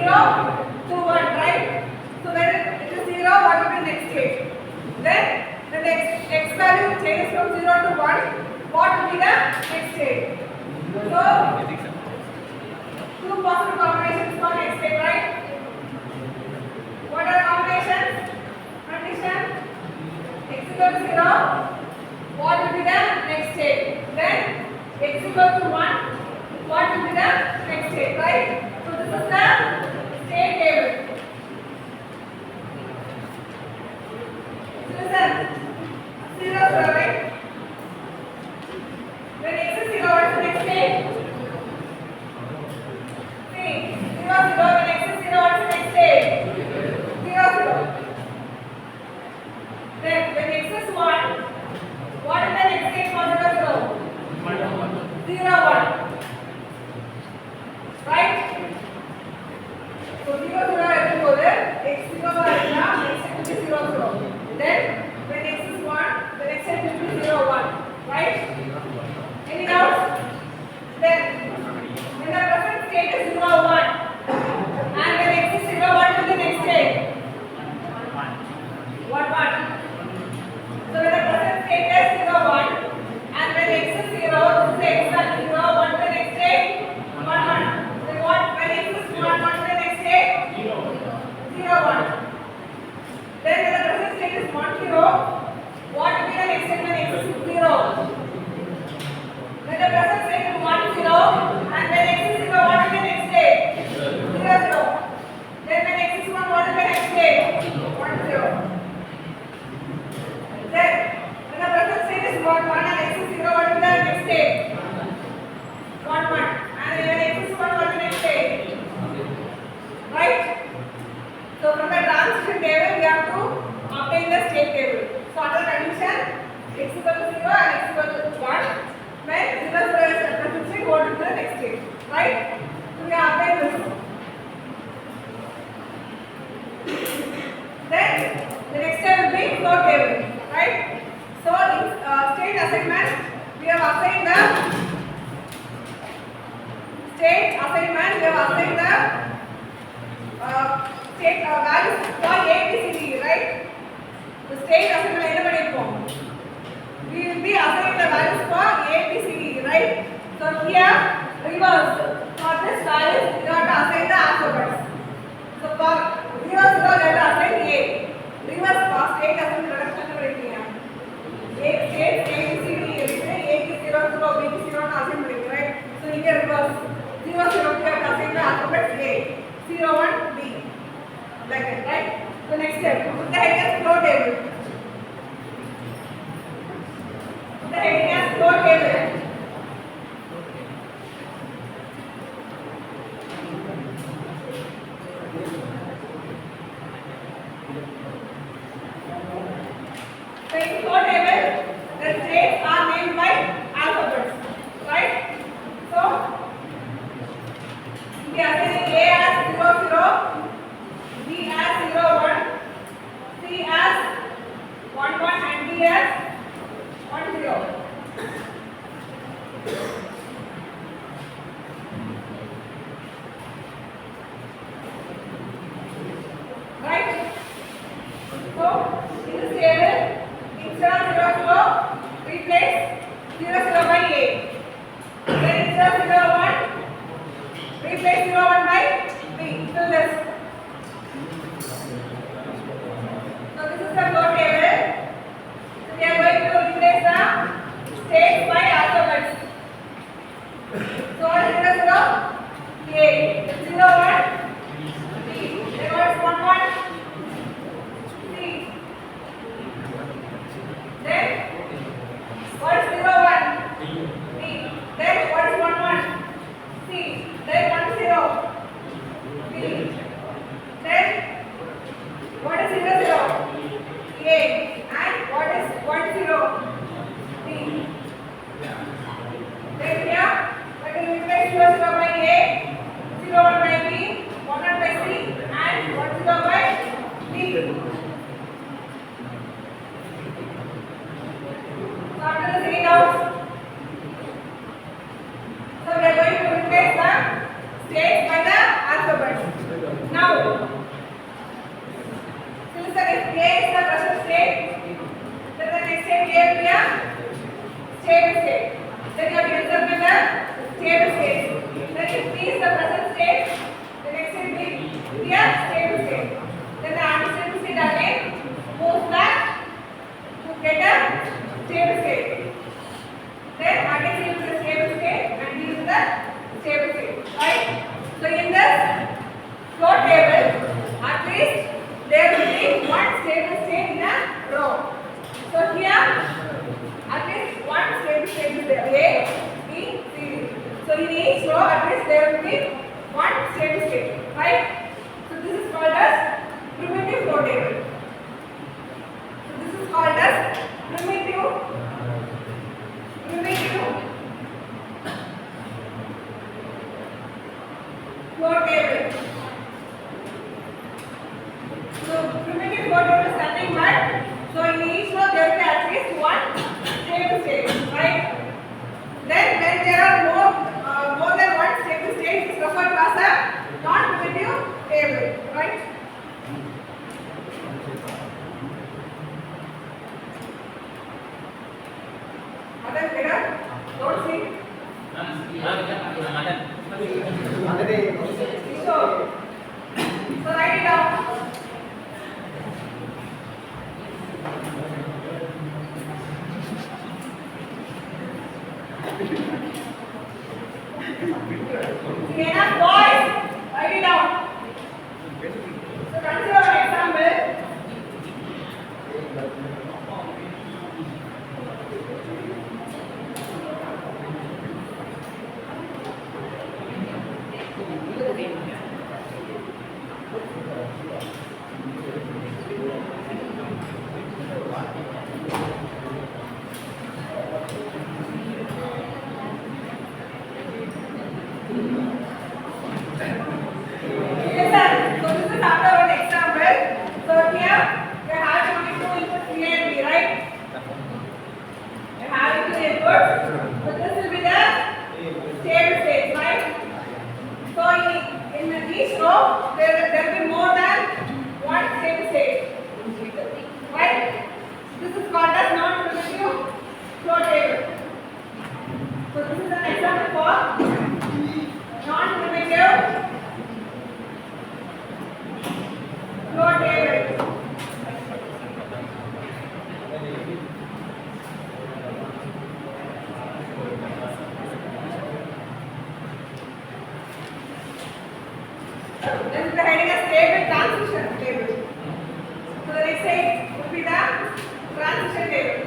to 1, right? So when it is 0, what will be next state? Then the next x value changes from 0 to 1. What will be the next state? So two possible combinations for next state, right? What are combinations? Condition x equal to 0. What will be the next state? Then x equal to 1. What will be the next state, right? So this is the state table. Listen, 0, 0, right? When x is 0, what is the next state? See, 0, 0, when x is 0, what is the next state? 0, 0. Then when x is 1, what is the next state for 0, 0? 0, 1. Right? So 0, 0 x 0 next is 0, 0. Then when x is 1, the next step will be 0, 1. Right? Any doubts? Then when the present state is 0, 1 and when x is 0, what will be the next state? 1, 1. So when the present state is 0, 1 and when x is 0, this is x value 0, what is the next state? 1, 1. Then what when x is 1, what is the next state? 0, 1. Then when the present state is 1, 0, what will be the next state when x is 0? When the present state is 1, 0 and when x is 0, what will be the next state? 0, 0. Then when x is 1, what will be the next state? 1, 0. Then when the present state is 1, 1 and x is 0, what will be the next state? 1, 1. And when x is 1, what will be the next state? Right? So from the transition table, we have to obtain the state table. So under condition, x equal to 0 and x equal to 1, when 0, 0 is satisfied, go to the next state. Right? So we have obtained this. Then the next step will be flow table. Right? So in state assignment, we have assigned the state assignment, we have assigned the state values for A, B, C, D, right? The state assignment என்ன பண்ணிருக்கோம்? We will be assigning the values for A, B, C, D, right? So here reverse for this values you have to assign the alphabets. So for 0, 0 you have to assign A. Reverse for state assignment reduction பண்ணிருக்கீங்க. A state A, B, C, D இருக்கு. A க்கு 0, 0, B க்கு 0 னு assign பண்ணிருக்கீங்க, right? So இங்க reverse 0, 0 you have to assign the alphabets A. 0, 1, B. Like that, right? So next step, put the heading as flow table. Put the heading as flow table. So in flow table, the states are named by alphabets, right? So we are saying A as 0, 0. B as 0, 1, C as 1, 1 and D as 1, 0. A will be a stable state. Then you have to determine the stable state. Then if P is the present state, the next will be a stable state. Then the unstable state again moves back to get a stable state. Then again it is the stable state and this is the stable state. Right? So in this flow table, at least there will be one stable state in a row. So here, at least one stable state is there. A, B, C, D. So in each row, at least there will be one stable state. Right? So this is called as primitive flow table. So this is called as primitive flow table. So primitive flow table is nothing but, so in each row there will be at least one stable state, right? Then when there are more than one stable state, it is referred to as a non-primitive table, right? Other better? Don't see. So write it down. Enough boys, write it down. So consider an example. Then the heading is stable transition table. So the next page would be the transition table.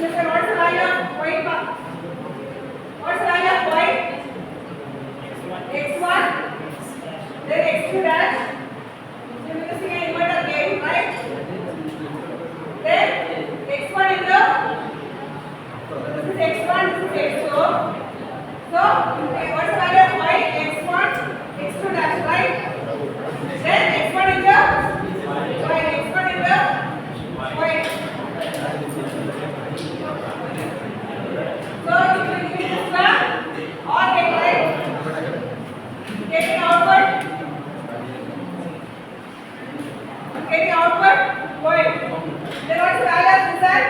say what's the value of y? What's the value of y? x1, then x2 dash. So we are using an inverter game, right? Then x1 is this is x1, this is x2. So what's the value of y? x1, x2 dash, right? Then x1 is y, x1 is y. So if you give this one or get right, getting output y. Then what's the value of this side?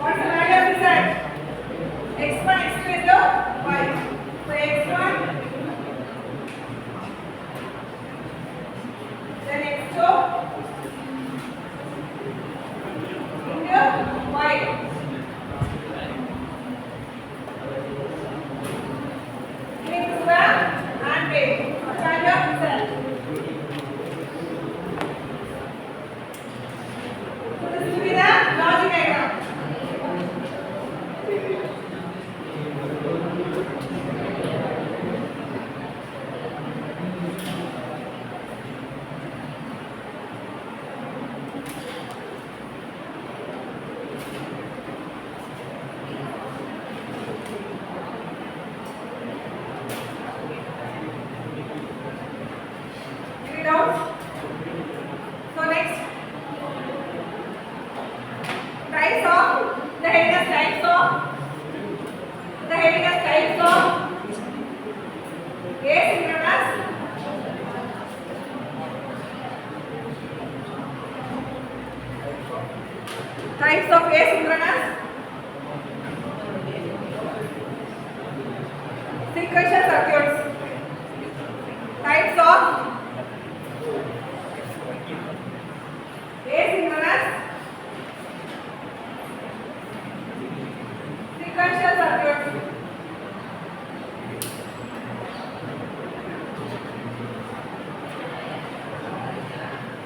What's the value of this side? x1, x2 is the y. So x1, then x2 into y. Giving this one and take. What's the value of this side? So this will be the logic diagram. Any doubts? So next, types of the heading as types of asynchronous, types of asynchronous, sequential circuits, types of asynchronous, sequential circuits.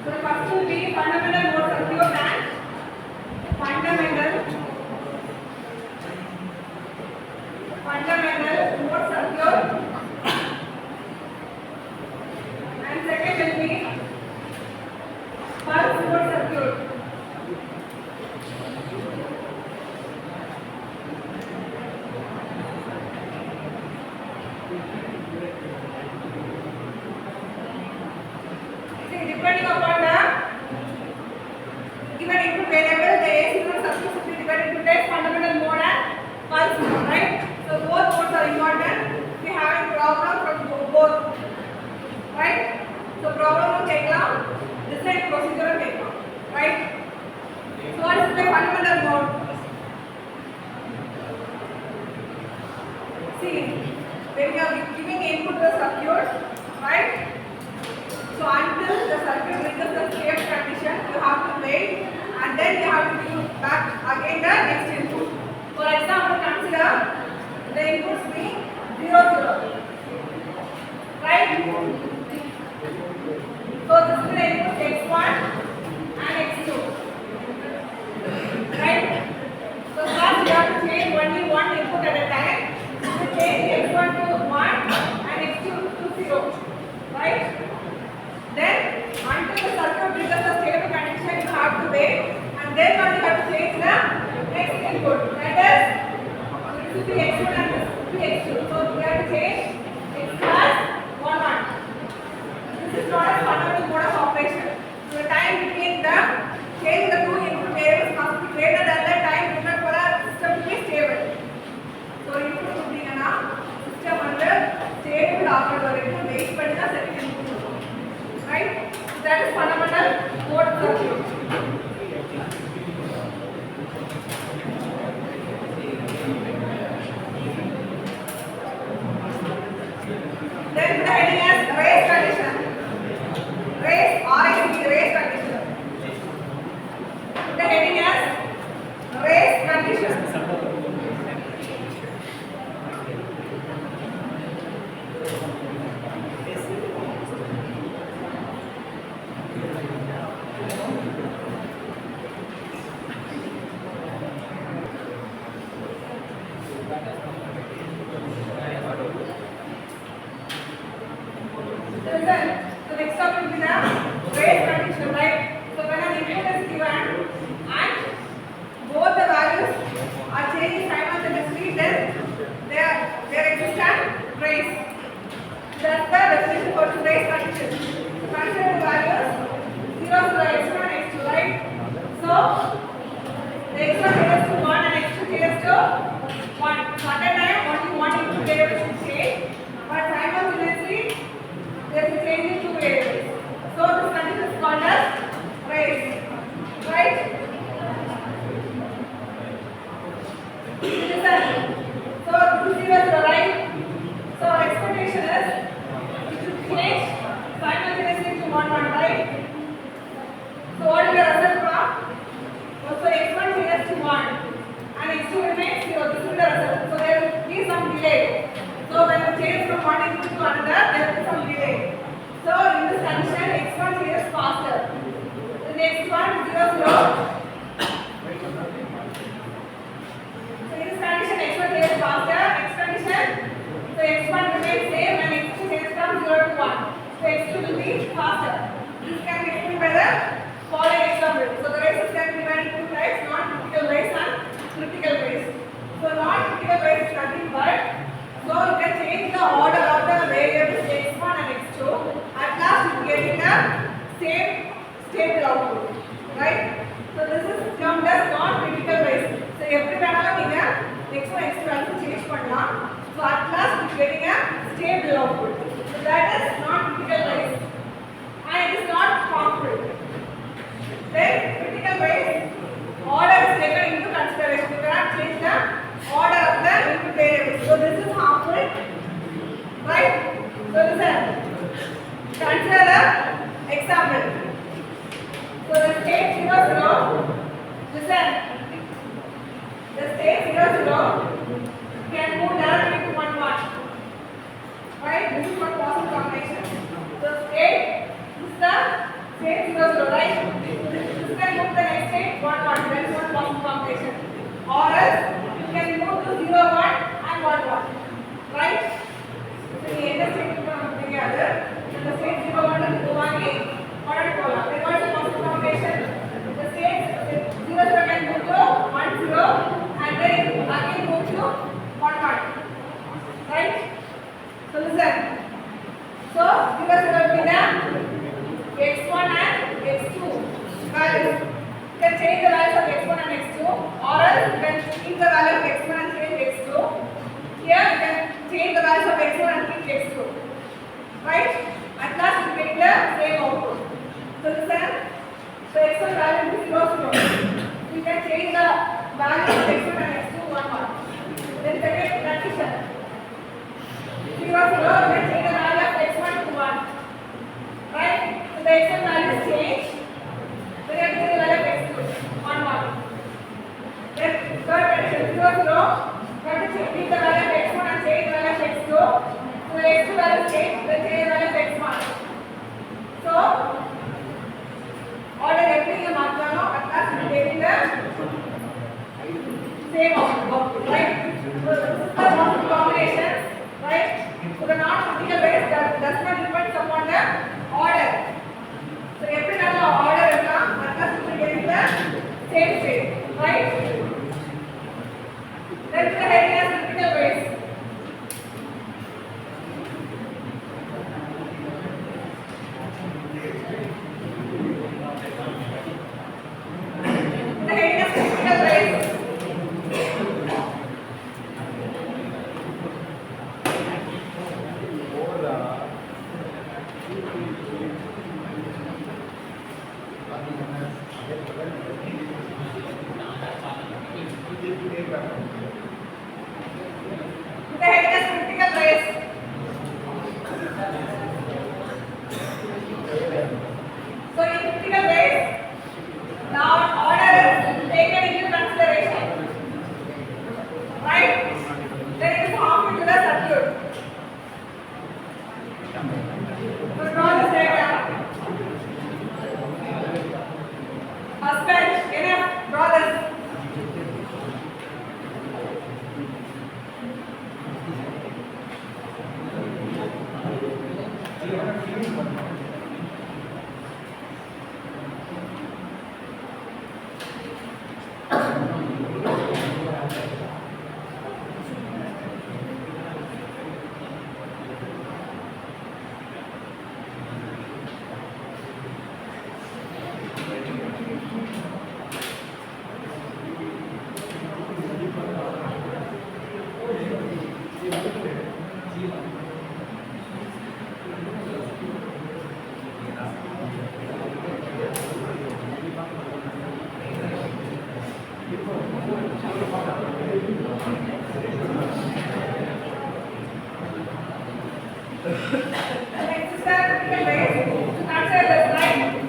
So first will be fundamental mode circuit and fundamental mode circuit, and second will be pulse mode circuit. See, depending upon the given input variable, the asynchronous circuit should be divided into types, fundamental mode and pulse mode, right? So both modes are important. We have a problem from both, right? So problem will take long, design procedure will take long, right? So what is the fundamental mode? See, when you are giving input to the circuit, right? So until the circuit reaches the safe condition, you have to wait, and then you have to give back again the next input. For example, consider the inputs being 0, 0, right? So this is the input x1 and x2, right? So first you have to change only one input at a time. You change x1 to 1 and x2 to 0, right? Then until the circuit reaches the stable condition, you have to wait, and then only you have to change the next input. That is, this will be x1 and this will be x2. So we have to change x plus 1, 1. This is not a fundamental mode of operation. So the time between the changing the two input variables must be greater than the time given for a system to be stable. So input to be a system under stable after the wait for the second input. Right? So that is fundamental mode circuit. Then the heading as race condition. Race race condition. The heading as race condition. right? So what is the result from? So x1 changes to 1 and x2 remains 0. This is the result. So there will be some delay. So when we change from one input to another, there will be some delay. So in this condition, x1 changes faster. The next one 0 0. So in this condition, x1 changes faster. Next condition, so x1 remains same and x2 changes from 0 to 1. So x2 will be faster. This can be explained by the following example. So the races can be divided into two types: non-critical race and critical race. So non-critical race is nothing but, so you can change the order of the variables x1 and x2. At last you get the same stable output, right? So this is termed as non-critical race. So every time you get x1 x2 value change பண்ணலாம். So at last you getting a stable output. So that is non-critical race, and it is not harmful. Then critical race, order is taken into consideration. You cannot change the order of the input variables. So this is harmful, right? So listen, consider the example. So the state 0 0, listen, the state 0 0 can move directly to 1 1, right? This is one possible combination. So state, this is the state 0 0, right? This can move the next state 1 1. That is one possible combination. Or else you can move to 0 1 and 1 1, right? So the end state will come together. So the state 0 1 and 2 1 is order column. Then what is the possible combination? The state 0 0 can move to 1 0 and then again move to 1 1, right? So listen. So 0 0 will be the x1 and x2 values. You can change the values of x1 and x2, or else you can keep the value of x1 and change x2. Here you can change the values of x1 and keep x2, right? At last you get the same output. So listen. So x1 value is 0 0. You can change the value of x1 and x2 1 1. Then second condition 0 0, you can change the value of x1 to 1, right? So the x1 value is changed. Then you have to change the value of x2 1 1. Then third condition 0 0, you have to change the value of x1 and change the value of x2. So the x2 value is changed. Then change the value of x1. So order everything you mark down. At last you are getting the same output, right? So this is the possible combinations, right? So the non-critical race does not depend upon the order. So every time the order is at last you are getting the same state, right? Then the heading as critical race. The heading as critical race. The heading as critical race. So in critical race, now order is taken into consideration, right? Then it is harmful to the circuit. So draw this diagram. Husband, enough, draw this. Next is the critical race. To consider this, right?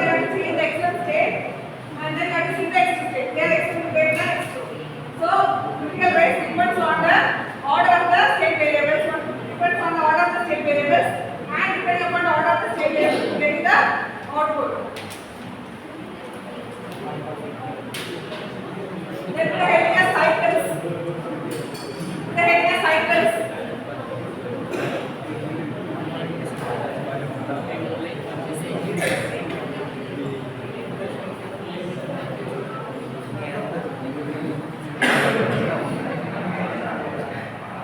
you have to change the x1 state and then you have to see the x2 state. Here x2 will get the x2. So critical race depends on the